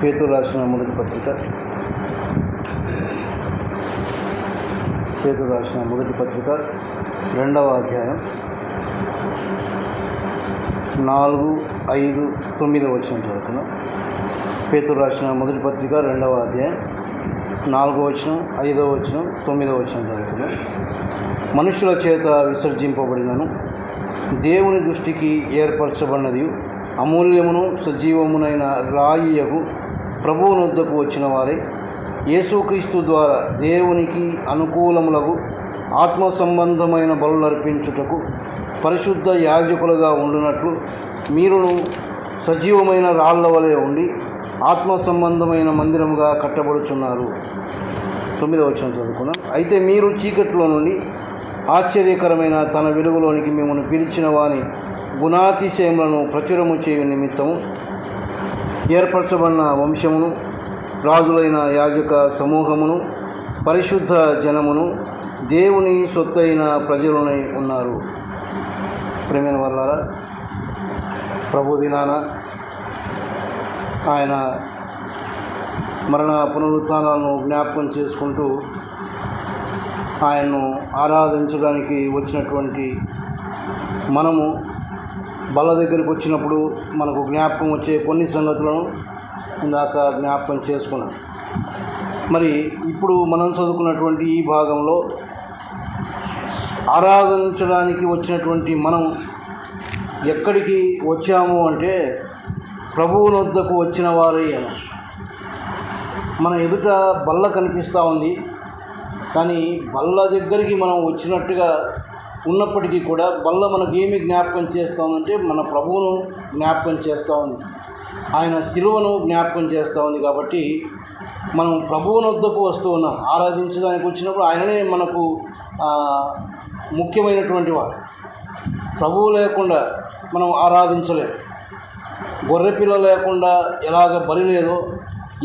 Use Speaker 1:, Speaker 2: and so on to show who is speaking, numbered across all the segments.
Speaker 1: పేతురు రాసిన మొదటి పత్రిక 2వ అధ్యాయం 4, 5, 9 వచనం చదువుకున్నాం. పేతురు రాసిన మొదటి పత్రిక 2వ అధ్యాయం 4వ వచనం, 5వ వచనం, 9వ వచనం చదువుకున్నాం. మనుషుల చేత విసర్జింపబడినను దేవుని దృష్టికి ఏర్పరచబడినది అమూల్యమును సజీవమునైన రాయియగు ప్రభువునొద్దకు వచ్చిన వారే యేసుక్రీస్తు ద్వారా దేవునికి అనుకూలములకు ఆత్మ సంబంధమైన బలులు అర్పించుటకు పరిశుద్ధ యాజకులుగా ఉండునట్లు మీరును సజీవమైన రాళ్ల వలె ఉండి ఆత్మ సంబంధమైన మందిరముగా కట్టబడుచున్నారు. 9వ వచనం చదువుకున్నాం. అయితే మీరు చీకట్లో నుండి ఆశ్చర్యకరమైన తన వెలుగులోనికి మిమ్మల్ని పిలిచిన వాని గుణాతిశయములను ప్రచురము చేయు నిమిత్తము ఏర్పరచబడిన వంశమును, రాజులైన యాజక సమూహమును, పరిశుద్ధ జనమును, దేవుని సొత్తైన ప్రజలునై ఉన్నారు. ప్రేమైన వర్లారా, ప్రభు దినాన ఆయన మరణ పునరుత్థానాలను జ్ఞాపకం చేసుకుంటూ ఆయన్ను ఆరాధించడానికి వచ్చినటువంటి మనము బల్ల దగ్గరికి వచ్చినప్పుడు మనకు జ్ఞాపకం వచ్చే కొన్ని సంగతులను ఇందాక జ్ఞాపకం చేసుకున్నాం. మరి ఇప్పుడు మనం చదువుకున్నటువంటి ఈ భాగంలో ఆరాధించడానికి వచ్చినటువంటి మనం ఎక్కడికి వచ్చాము అంటే ప్రభువునొద్దకు వచ్చిన వారే. మన ఎదుట బల్ల కనిపిస్తూ ఉంది, కానీ బల్ల దగ్గరికి మనం వచ్చినట్టుగా ఉన్నప్పటికీ కూడా బల్ల మనకు ఏమి జ్ఞాపకం చేస్తూ ఉందంటే మన ప్రభువును జ్ఞాపకం చేస్తూ ఉంది, ఆయన శిలువను జ్ఞాపకం చేస్తూ ఉంది. కాబట్టి మనం ప్రభువునొద్దకు వస్తూ ఉన్నాం. ఆరాధించడానికి వచ్చినప్పుడు ఆయననే మనకు ముఖ్యమైనటువంటి వాడు. ప్రభువు లేకుండా మనం ఆరాధించలేము. గొర్రెపిల్ల లేకుండా ఎలాగ బలి లేదో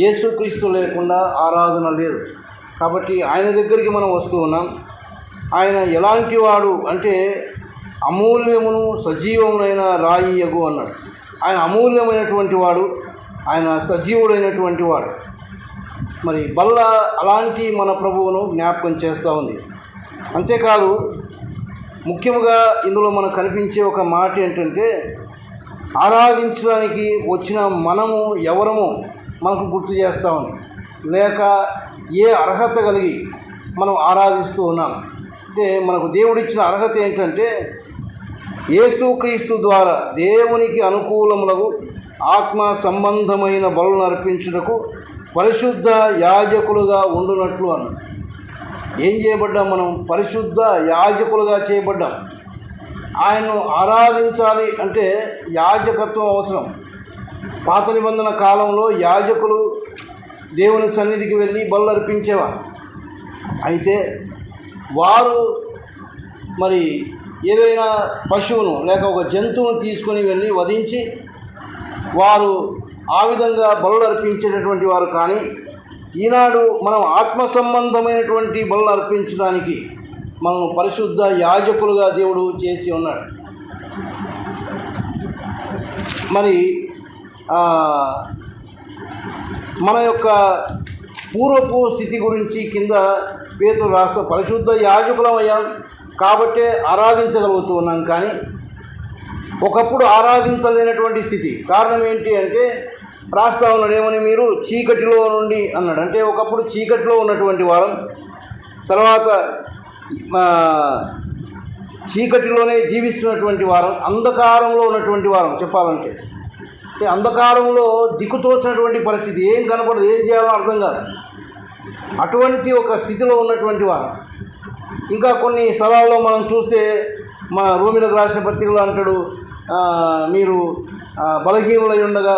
Speaker 1: యేసుక్రీస్తు లేకుండా ఆరాధన లేదు. కాబట్టి ఆయన దగ్గరికి మనం వస్తూ ఉన్నాం. ఆయన ఎలాంటి వాడు అంటే అమూల్యమును సజీవమునైన రాయియగు అన్నాడు. ఆయన అమూల్యమైనటువంటి వాడు, ఆయన సజీవుడైనటువంటి వాడు. మరి బల్ల అలాంటి మన ప్రభువును జ్ఞాపకం చేస్తూ ఉంది. అంతేకాదు, ముఖ్యంగా ఇందులో మనకు కనిపించే ఒక మాట ఏంటంటే ఆరాధించడానికి వచ్చిన మనము ఎవరమో మనకు గుర్తు చేస్తూ ఉంది. లేక ఏ అర్హత కలిగి మనం ఆరాధిస్తూ ఉన్నాం అంటే మనకు దేవుడిచ్చిన అర్హత ఏంటంటే యేసుక్రీస్తు ద్వారా దేవునికి అనుకూలములకు ఆత్మ సంబంధమైన బలులను అర్పించుటకు పరిశుద్ధ యాజకులుగా ఉండునట్లు అన్న. ఏం చేయబడ్డాం? మనం పరిశుద్ధ యాజకులుగా చేయబడ్డాం. ఆయన్ను ఆరాధించాలి అంటే యాజకత్వం అవసరం. పాత నిబంధన కాలంలో యాజకులు దేవుని సన్నిధికి వెళ్ళి బలులు అర్పించేవారు. అయితే వారు మరి ఏదైనా పశువును లేక ఒక జంతువును తీసుకొని వెళ్ళి వధించి వారు ఆ విధంగా బలులు అర్పించేటటువంటి వారు. కానీ ఈనాడు మనం ఆత్మ సంబంధమైనటువంటి బలులు అర్పించడానికి మనం పరిశుద్ధ యాజకులుగా దేవుడు చేసి ఉన్నాడు. మరి మన యొక్క పూర్వపు స్థితి గురించి కింద పేతురు రాస్తూ పరిశుద్ధ యాజకులమయ్యాం కాబట్టే ఆరాధించగలుగుతూ ఉన్నాం. కానీ ఒకప్పుడు ఆరాధించలేనటువంటి స్థితి. కారణం ఏంటి అంటే రాస్తా ఉన్నాడు ఏమని, మీరు చీకటిలో నుండి అన్నాడు. అంటే ఒకప్పుడు చీకటిలో ఉన్నటువంటి వారం, తర్వాత చీకటిలోనే జీవిస్తున్నటువంటి వారం, అంధకారంలో ఉన్నటువంటి వారం చెప్పాలంటే. అంటే అంధకారంలో దిక్కుతోచినటువంటి పరిస్థితి, ఏం కనపడదు, ఏం చేయాలో అర్థం కాదు. అటువంటి ఒక స్థితిలో ఉన్నటువంటి వారం. ఇంకా కొన్ని స్థలాల్లో మనం చూస్తే మన రోమిలకు రాసిన పత్రికలో అంటాడు, మీరు బలహీనులై ఉండగా,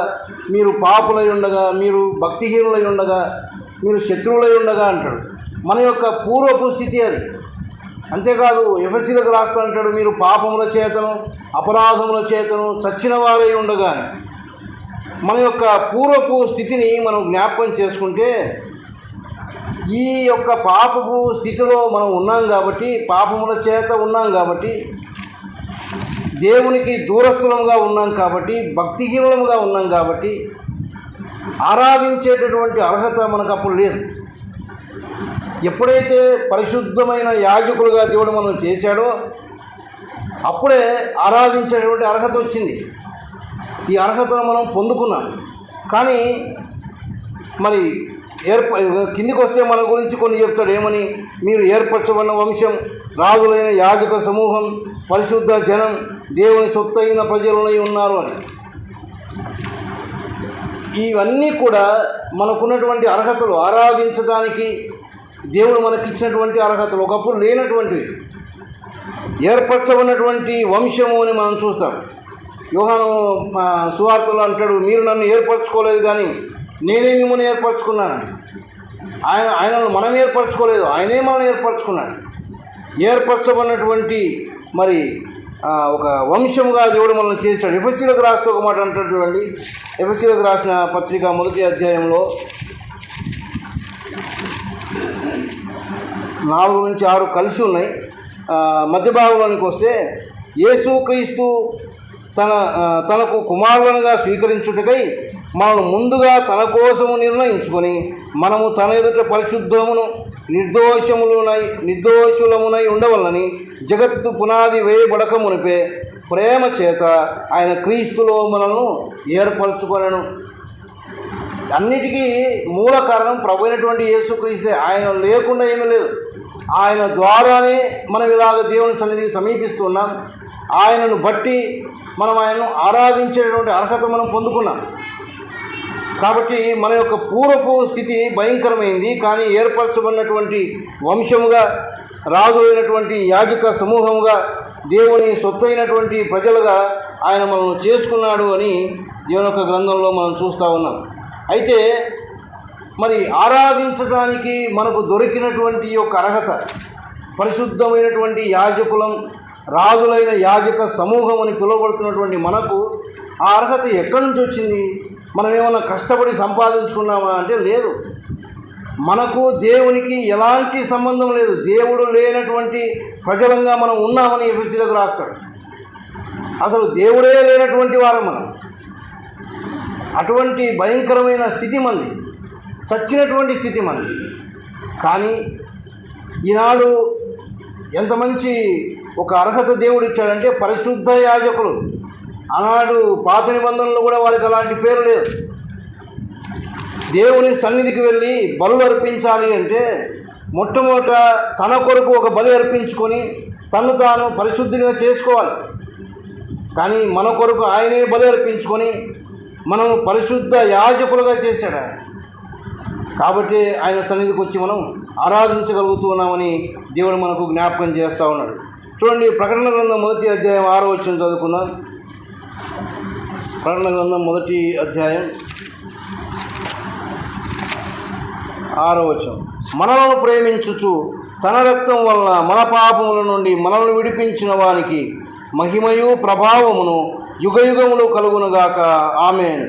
Speaker 1: మీరు పాపులై ఉండగా, మీరు భక్తిహీనులై ఉండగా, మీరు శత్రువులై ఉండగా అంటాడు. మన యొక్క పూర్వపు స్థితి అది. అంతేకాదు ఎఫెసీలకు రాస్తా అంటాడు, మీరు పాపముల చేతను అపరాధముల చేతను చచ్చిన వారై ఉండగా. మన యొక్క పూర్వపు స్థితిని మనం జ్ఞాపకం చేసుకుంటే ఈ యొక్క పాపపు స్థితిలో మనం ఉన్నాం కాబట్టి, పాపముల చేత ఉన్నాం కాబట్టి, దేవునికి దూరస్థులంగా ఉన్నాం కాబట్టి, భక్తిహీనులంగా ఉన్నాం కాబట్టి ఆరాధించేటటువంటి అర్హత మనకు అప్పుడు లేదు. ఎప్పుడైతే పరిశుద్ధమైన యాజకులుగా దేవుడు మనం చేశాడో అప్పుడే ఆరాధించేటువంటి అర్హత వచ్చింది. ఈ అర్హతను మనం పొందుకున్నాం. కానీ మరి కిందికి వస్తే మన గురించి కొన్ని చెప్తాడు. ఏమని? మీరు ఏర్పరచబడిన వంశం, రాజులైన యాజక సమూహం, పరిశుద్ధ జనం, దేవుని సొత్తైన ప్రజలై ఉన్నారు అని. ఇవన్నీ కూడా మనకున్నటువంటి అర్హతలు, ఆరాధించడానికి దేవుడు మనకిచ్చినటువంటి అర్హతలు, ఒకప్పుడు లేనటువంటివి. ఏర్పరచబడినటువంటి వంశము అని మనం చూస్తాం. యోహాను సువార్తలో అంటాడు, మీరు నన్ను ఏర్పరచుకోలేదు కానీ నేనే మిమ్మల్ని ఏర్పరచుకున్నానని. ఆయనను మనం ఏర్పరచుకోలేదు, ఆయనే మనల్ని ఏర్పరచుకున్నాడు. ఏర్పరచబడినటువంటి మరి ఒక వంశముగా దేవుడు మనల్ని చేశాడు. ఎఫెసీలకు రాస్తూ ఒక మాట అంటాడు చూడండి. ఎఫెసీలకు రాసిన పత్రిక 1వ అధ్యాయంలో 4 నుంచి 6 కలిసి ఉన్నాయి. మధ్య భాగంలోనికి వస్తే, యేసుక్రీస్తు తనకు కుమారులనుగా స్వీకరించుటకై మనము ముందుగా తన కోసము నిర్ణయించుకొని మనము తన ఎదుట పరిశుద్ధమును నిర్దోషులమునై ఉండవలని జగత్తు పునాది వేయబడక మునిపే ప్రేమ చేత ఆయన క్రీస్తులో మనను ఏర్పరచుకొనెను. అన్నిటికీ మూల కారణం ప్రభు అయినటువంటి యేసుక్రీస్తే. ఆయన లేకుండా ఏమీ లేదు. ఆయన ద్వారానే మనం ఇలాగ దేవుని సన్నిధికి సమీపిస్తున్నాం. ఆయనను బట్టి మనం ఆయనను ఆరాధించేటువంటి అర్హత మనం పొందుకున్నాం. కాబట్టి మన యొక్క పూర్వపు స్థితి భయంకరమైంది. కానీ ఏర్పరచబడినటువంటి వంశముగా, రాజులైనటువంటి యాజక సమూహముగా, దేవుని సొత్తైనటువంటి ప్రజలుగా ఆయన మనల్ని చేసుకున్నాడు అని దేవుని యొక్క గ్రంథంలో మనం చూస్తూ ఉన్నాం. అయితే మరి ఆరాధించడానికి మనకు దొరికినటువంటి యొక్క అర్హత, పరిశుద్ధమైనటువంటి యాజకులం, రాజులైన యాజక సమూహం అని పిలువబడుతున్నటువంటి మనకు ఆ అర్హత ఎక్కడి నుంచి వచ్చింది? మనం ఏమన్నా కష్టపడి సంపాదించుకున్నామా అంటే లేదు. మనకు దేవునికి ఎలాంటి సంబంధం లేదు. దేవుడు లేనటువంటి ప్రజలంగా మనం ఉన్నామని ఎఫెసీలకు రాస్తాడు. అసలు దేవుడే లేనటువంటి వారం మనం. అటువంటి భయంకరమైన స్థితి మంది, చచ్చినటువంటి స్థితి మంది. కానీ ఈనాడు ఎంత మంచి ఒక అర్హత దేవుడు ఇచ్చాడంటే పరిశుద్ధ యాజకులు. ఆనాడు పాత నిబంధనలు కూడా వారికి అలాంటి పేరు లేదు. దేవుని సన్నిధికి వెళ్ళి బలులు అర్పించాలి అంటే మొట్టమొదట తన కొరకు ఒక బలి అర్పించుకొని తను తాను పరిశుద్ధిగా చేసుకోవాలి. కానీ మన కొరకు ఆయనే బలి అర్పించుకొని మనము పరిశుద్ధ యాజకులుగా చేశాడు ఆయన. కాబట్టి ఆయన సన్నిధికి వచ్చి మనం ఆరాధించగలుగుతున్నామని దేవుడు మనకు జ్ఞాపకం చేస్తూ ఉన్నాడు. చూడండి, ప్రకటన గ్రంథం 1వ అధ్యాయం 6వ వచనం చదువుకుందాం. ప్రకటన గ్రంథం 1వ అధ్యాయం 6వ వచనం. మనలను ప్రేమించుచు తన రక్తం వలన మన పాపముల నుండి మనల్ని విడిపించిన వానికి మహిమయు ప్రభావమును యుగయుగములు కలుగునుగాక. ఆమేన్.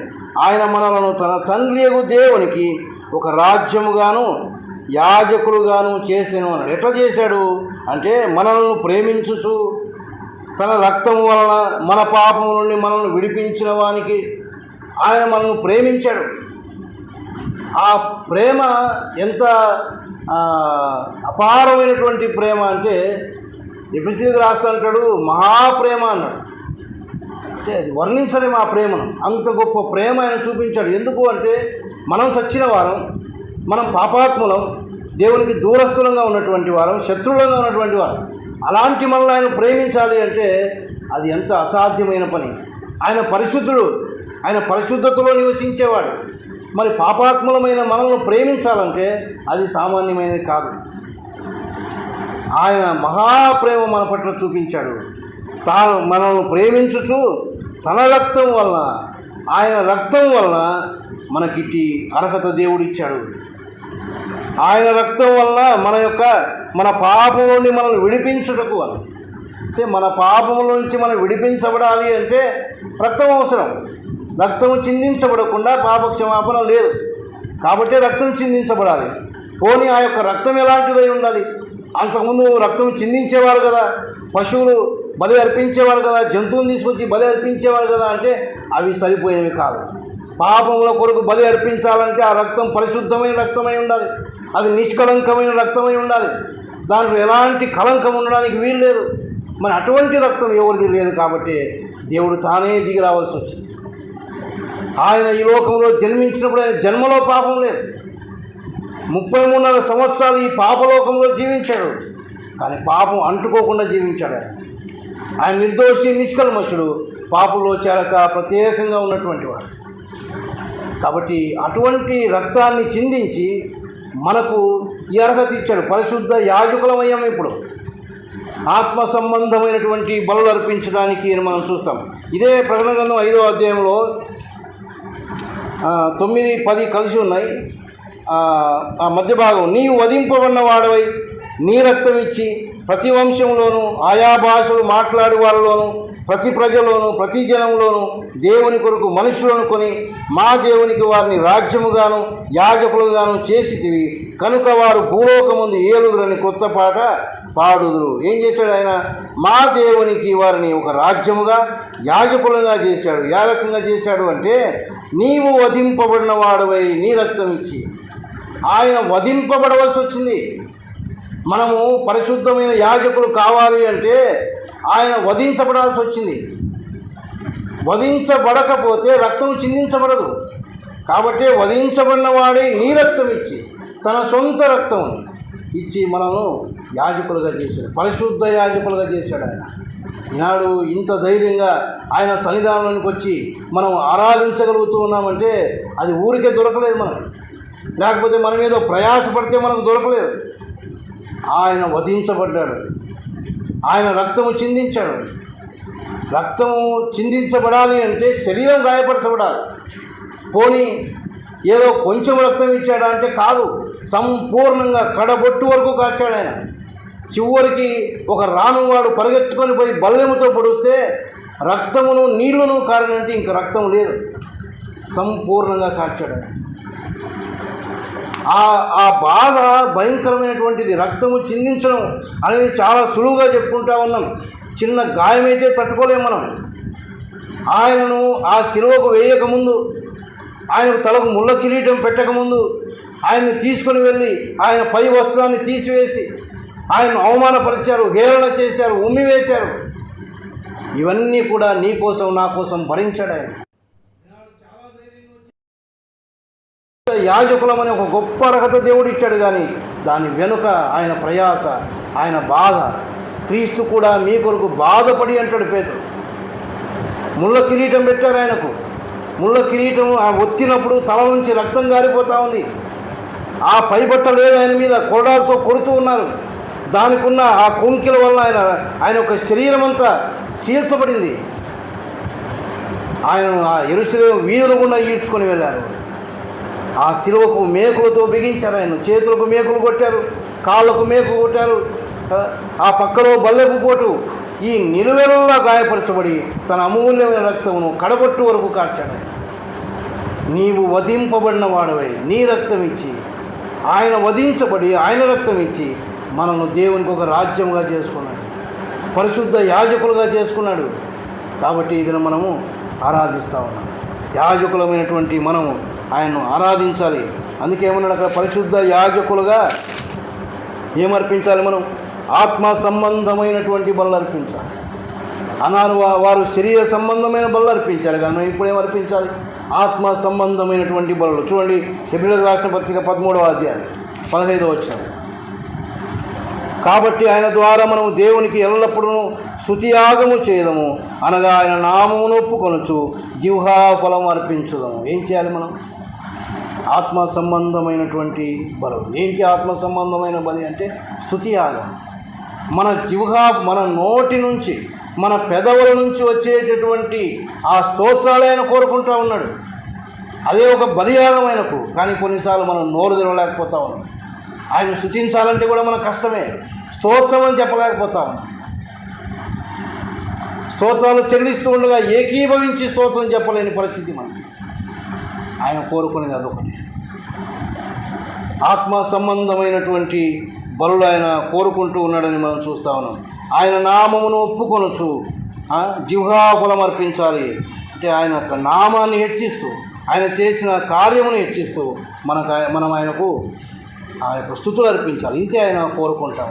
Speaker 1: ఆయన మనలను తన తండ్రియగు దేవునికి ఒక రాజ్యముగాను యాజకులుగాను చేసెను అన్నాడు. ఎట్లా చేశాడు అంటే మనల్ని ప్రేమించుచు తన రక్తం వలన మన పాపము నుండి మనల్ని విడిపించిన వానికి ఆయన మనల్ని ప్రేమించాడు. ఆ ప్రేమ ఎంత అపారమైనటువంటి ప్రేమ అంటే ఎఫెసీయులకు రాస్తా అంటాడు, మహాప్రేమ అన్నాడు. అంటే అది వర్ణించలేము ఆ ప్రేమను. అంత గొప్ప ప్రేమ ఆయన చూపించాడు. ఎందుకు అంటే మనం చచ్చిన వారం, మనం పాపాత్ములం, దేవునికి దూరస్థులంగా ఉన్నటువంటి వారం, శత్రువులంగా ఉన్నటువంటి వారం. అలాంటి మనల్ని ఆయన ప్రేమించాలి అంటే అది ఎంత అసాధ్యమైన పని. ఆయన పరిశుద్ధుడు, ఆయన పరిశుద్ధతలో నివసించేవాడు. మరి పాపాత్ములమైన మనల్ని ప్రేమించాలంటే అది సామాన్యమైనది కాదు. ఆయన మహాప్రేమ మన పట్ల చూపించాడు. తాను మనల్ని ప్రేమించుచు తన రక్తం వలన, ఆయన రక్తం వలన మనకిట్టి అర్హత దేవుడు ఇచ్చాడు. ఆయన రక్తం వలన మన పాపం నుండి మనల్ని విడిపించుటకు అని. అంటే మన పాపముల నుంచి మనం విడిపించబడాలి అంటే రక్తం అవసరం. రక్తం చిందించబడకుండా పాప క్షమాపణ లేదు. కాబట్టి రక్తం చిందించబడాలి. పోనీ ఆ యొక్క రక్తం ఎలాంటిదై ఉండాలి? అంతకుముందు రక్తం చిందించేవారు కదా, పశువులు బలి అర్పించేవారు కదా, జంతువులు తీసుకొచ్చి బలి అర్పించేవారు కదా. అంటే అవి సరిపోయేవి కాదు. పాపముల కొరకు బలి అర్పించాలంటే ఆ రక్తం పరిశుద్ధమైన రక్తమై ఉండాలి, అది నిష్కళంకమైన రక్తమై ఉండాలి, దాంట్లో ఎలాంటి కళంకం ఉండడానికి వీలు లేదు. మరి అటువంటి రక్తం ఎవరిది లేదు కాబట్టి దేవుడు తానే దిగి రావాల్సి వచ్చింది. ఆయన ఈ లోకంలో జన్మించినప్పుడు ఆయన జన్మలో పాపం లేదు. 33.5 సంవత్సరాలు ఈ పాపలోకంలో జీవించాడు, కానీ పాపం అంటుకోకుండా జీవించాడు. ఆయన నిర్దోషి, నిష్కల్మషుడు, పాపంలో చేరక ప్రత్యేకంగా ఉన్నటువంటి వాడు. కాబట్టి అటువంటి రక్తాన్ని చిందించి మనకు ఈ అర్హత ఇచ్చాడు. పరిశుద్ధ యాజకులమయ్యాం. ఇప్పుడు ఆత్మ సంబంధమైనటువంటి బలులు అర్పించడానికి మనం చూస్తాం. ఇదే ప్రకటన గ్రంథం 5వ అధ్యాయంలో 9, 10 కలిసి ఉన్నాయి. ఆ మధ్య భాగం, నీవు వధింపబడిన వాడవై నీ రక్తం ఇచ్చి ప్రతి వంశంలోనూ ఆయా భాషలు మాట్లాడే వాళ్ళలోనూ ప్రతి ప్రజలోను ప్రతి జనంలోనూ దేవుని కొరకు మనుషులను కొని మా దేవునికి వారిని రాజ్యముగాను యాజకులుగాను చేసితివి కనుక వారు భూలోకముందు ఏలుదురని కొత్త పాట పాడుదురు. ఏం చేశాడు ఆయన? మా దేవునికి వారిని ఒక రాజ్యముగా యాజకులుగా చేశాడు. ఏ రకంగా చేశాడు అంటే, నీవు వధింపబడిన వాడవై నీ రక్తం ఇచ్చి. ఆయన వధింపబడవలసి వచ్చింది. మనము పరిశుద్ధమైన యాజకులు కావాలి అంటే ఆయన వధించబడాల్సి వచ్చింది. వధించబడకపోతే రక్తం చిందించబడదు. కాబట్టి వధించబడిన వాడే నీ రక్తం ఇచ్చి, తన సొంత రక్తం ఇచ్చి మనను యాజకులుగా చేశాడు, పరిశుద్ధ యాజకులుగా చేశాడు. ఆయన ఈనాడు ఇంత ధైర్యంగా ఆయన సన్నిధానంలోనికి వచ్చి మనం ఆరాధించగలుగుతూ ఉన్నామంటే అది ఊరికే దొరకలేదు మనకు, లేకపోతే మన మీద ప్రయాసపడితే మనకు దొరకలేదు. ఆయన వధించబడ్డాడు, ఆయన రక్తము చిందించాడు. రక్తము చిందించబడాలి అంటే శరీరం గాయపరచబడాలి. పోనీ ఏదో కొంచెం రక్తం ఇచ్చాడా అంటే కాదు, సంపూర్ణంగా కడబొట్టు వరకు కార్చాడు ఆయన. చివరికి ఒక రానువాడు పరిగెత్తుకొని పోయి బల్లెముతో పొడిస్తే రక్తమును నీళ్లను కారణంటే ఇంక రక్తం లేదు, సంపూర్ణంగా కార్చాడు ఆయన. ఆ బాధ భయంకరమైనటువంటిది. రక్తము చిందించడం అనేది చాలా సులువుగా చెప్పుకుంటా ఉన్నాం, చిన్న గాయమైతే తట్టుకోలేము మనం. ఆయనను ఆ శిలువకు వేయకముందు, ఆయనకు తలకు ముళ్ళ కిరీటం పెట్టకముందు ఆయన్ని తీసుకొని వెళ్ళి ఆయన పై వస్త్రాన్ని తీసివేసి ఆయన్ను అవమానపరిచారు, హేళన చేశారు, ఉమ్మివేశారు. ఇవన్నీ కూడా నీ కోసం నా కోసం భరించాడు ఆయన. యాజకులమని ఒక గొప్ప అర్హత దేవుడు ఇచ్చాడు, కానీ దాని వెనుక ఆయన ప్రయాస, ఆయన బాధ. క్రీస్తు కూడా మీ కొరకు బాధపడి అంటాడు పేతురు. ముళ్ళ కిరీటం పెట్టారు ఆయనకు. ముళ్ళ కిరీటం ఒత్తినప్పుడు తల నుంచి రక్తం గారిపోతూ ఉంది. ఆ పైబట్ట లేదు ఆయన మీద, కొరడాలతో కొడుతూ ఉన్నారు. దానికి ఉన్న ఆ కుంకిల వల్ల ఆయన యొక్క శరీరం అంతా చీల్చబడింది. ఆయనను ఆ యెరూషలేము వీధులు గుండా ఈడ్చుకొని వెళ్ళారు. ఆ శిలువకు మేకులతో బిగించారు ఆయన. చేతులకు మేకులు కొట్టారు, కాళ్ళకు మేకు కొట్టారు, ఆ పక్కలో బల్లెపు పోటు. ఈ నిలువెల్లా గాయపరచబడి తన అమూల్యమైన రక్తమును కడబొట్టు వరకు కార్చాడు ఆయన. నీవు వధింపబడిన వాడవై నీ రక్తం ఇచ్చి, ఆయన వధించబడి ఆయన రక్తం ఇచ్చి మనల్ని దేవునికి ఒక రాజ్యంగా చేసుకున్నాడు, పరిశుద్ధ యాజకులుగా చేసుకున్నాడు. కాబట్టి ఇది మనము ఆరాధిస్తూ ఉన్నాం. యాజకులమైనటువంటి మనము ఆయన్ను ఆరాధించాలి. అందుకే ఏమన్నాడు అక్కడ? పరిశుద్ధ యాజకులుగా ఏమర్పించాలి? మనం ఆత్మ సంబంధమైనటువంటి బలు అర్పించాలి అన్నారు. వారు శరీర సంబంధమైన బలు అర్పించారు, కానీ మనం ఇప్పుడు ఏమర్పించాలి? ఆత్మ సంబంధమైనటువంటి బలులు. చూడండి, హెబ్రీయులకు రాసిన పత్రిక 13వ అధ్యాయం 15వ వచనం. కాబట్టి ఆయన ద్వారా మనం దేవునికి ఎల్లప్పుడూ స్తుతియాగము చేయదము, అనగా ఆయన నామమును ఒప్పుకొనొచ్చు జిహ్వా ఫలం అర్పించుదాము. ఏం చేయాలి మనం? ఆత్మ సంబంధమైనటువంటి బలు. ఏంటి ఆత్మ సంబంధమైన బలి అంటే? స్తుతియాగం. మన జిహ్వా, మన నోటి నుంచి, మన పెదవుల నుంచి వచ్చేటటువంటి ఆ స్తోత్రాలు ఆయన కోరుకుంటూ ఉన్నాడు. అదే ఒక బలియాగం ఆయనకు. కానీ కొన్నిసార్లు మనం నోరు తెరవలేకపోతా ఉన్నాం. ఆయన స్తుతించాలంటే కూడా మనకు కష్టమే. స్తోత్రం అని చెప్పలేకపోతా ఉన్నాం. స్తోత్రాలు చెల్లిస్తూ ఉండగా ఏకీభవించి స్తోత్రం చెప్పలేని పరిస్థితి మనకి. ఆయన కోరుకునేది అదొకటి. ఆత్మ సంబంధమైనటువంటి బలులు ఆయన కోరుకుంటూ ఉన్నాడని మనం చూస్తూ ఉన్నాం. ఆయన నామమును ఒప్పుకొనొచ్చు జిహ్వా ఫలం అర్పించాలి అంటే ఆయన యొక్క నామాన్ని హెచ్చిస్తూ, ఆయన చేసిన కార్యమును హెచ్చిస్తూ మనం ఆయనకు ఆ యొక్క స్తుతులు అర్పించాలి. ఇంతే ఆయన కోరుకుంటాం.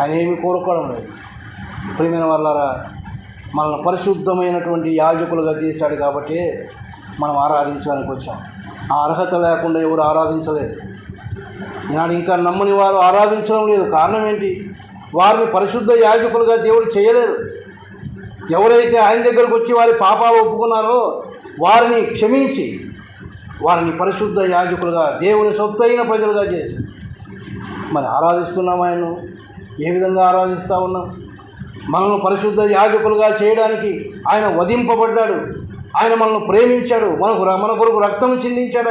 Speaker 1: ఆయన ఏమీ కోరుకోవడం లేదు. ప్రియమైన వాళ్ళారా, మనల్ని పరిశుద్ధమైనటువంటి యాజకులుగా చేశాడు కాబట్టి మనం ఆరాధించడానికి వచ్చాం. ఆ అర్హత లేకుండా ఎవరు ఆరాధించలేదు. ఈనాడు ఇంకా నమ్మని వారు ఆరాధించడం లేదు. కారణం ఏంటి? వారిని పరిశుద్ధ యాజకులుగా దేవుడు చేయలేదు. ఎవరైతే ఆయన దగ్గరకు వచ్చి వారి పాపాలు ఒప్పుకున్నారో వారిని క్షమించి వారిని పరిశుద్ధ యాజకులుగా, దేవుని సొత్తైన ప్రజలుగా చేసి మరి ఆరాధిస్తున్నాం. ఆయన్ను ఏ విధంగా ఆరాధిస్తూ ఉన్నాం? మనల్ని పరిశుద్ధ యాజకులుగా చేయడానికి ఆయన వధింపబడ్డాడు. ఆయన మనల్ని ప్రేమించాడు. మన కొరకు రక్తం చిందించాడు.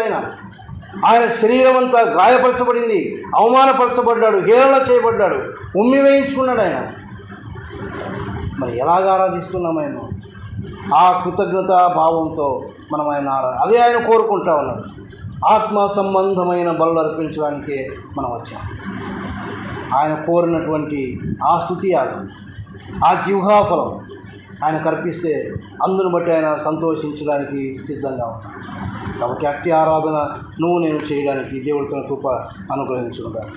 Speaker 1: ఆయన శరీరం అంతా గాయపరచబడింది, అవమానపరచబడ్డాడు, హేళన చేయబడ్డాడు, ఉమ్మి వేయించుకున్నాడు. ఆయన మరి ఎలాగ ఆరాధిస్తున్నాం? ఆయన ఆ కృతజ్ఞతా భావంతో మనం ఆయన అదే ఆయన కోరుకుంటా ఉన్నాడు. ఆత్మ సంబంధమైన బలులు అర్పించడానికే మనం వచ్చాం. ఆయన కోరినటువంటి ఆ స్తుతి యాగం, ఆ జిహ్వాఫలం ఆయన కర్పిస్తే అందును బట్టి ఆయన సంతోషించడానికి సిద్ధంగా ఉన్నాడు. కాబట్టి అట్టి ఆరాధన నేను చేయడానికి దేవుడు తన కృప అనుగ్రహించుకుంటాను.